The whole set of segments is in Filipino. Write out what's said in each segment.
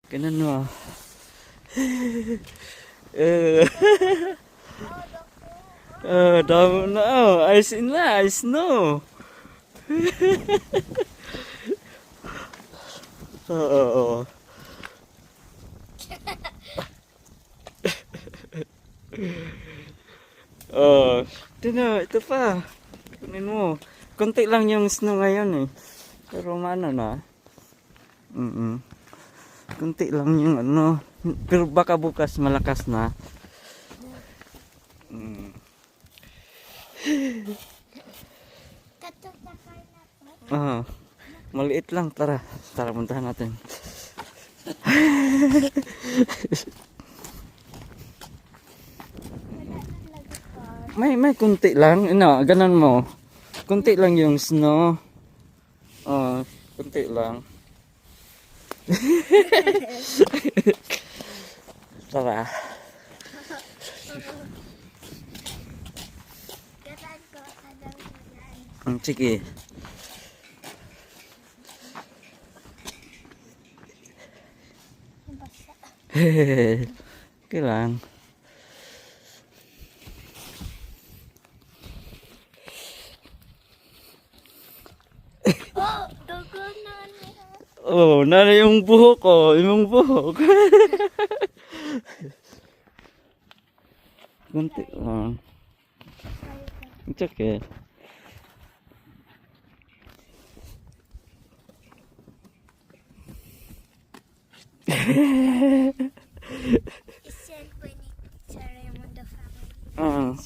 Ganun mo. Eh, dami na. Ice in na, ice no. Oo. Oh, ito na, ito pa. Kunin mo. Konti lang yung snow ngayon eh. Pero maano na. Konti lang yung ano. Pero baka bukas malakas na. Ah, maliit lang. Tara, tara puntahan natin. May kunti lang. Ano, ganun mo. Kunti lang yung snow. Oh, kunti lang. Tara. Sige. Okay lang. Oh, nana yung buhok ko, yung buhok. Kunti lang. It's okay.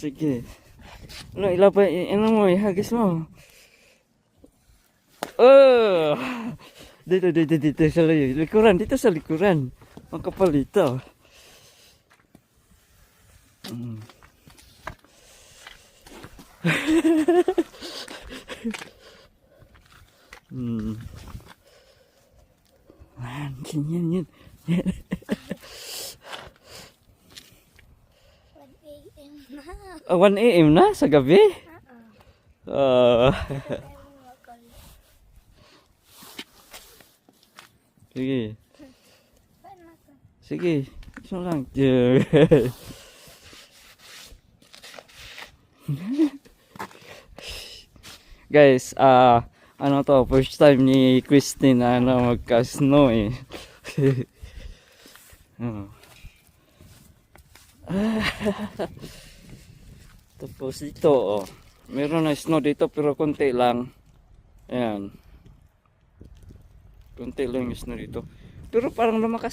Sige. Ano, ilapay, ano mo, ihagis mo. Oh! Dito sa likuran, dito sa likuran. Makapal dito. Man, yan. 1 AM na sa gabi? Sige. Sige. Ito lang. Guys, ano to, first time ni Christine na magka-snow eh. Tapos dito, oh, meron na snow dito pero konti lang. Ayan. Konti lang yung snow dito. Pero parang lumakas.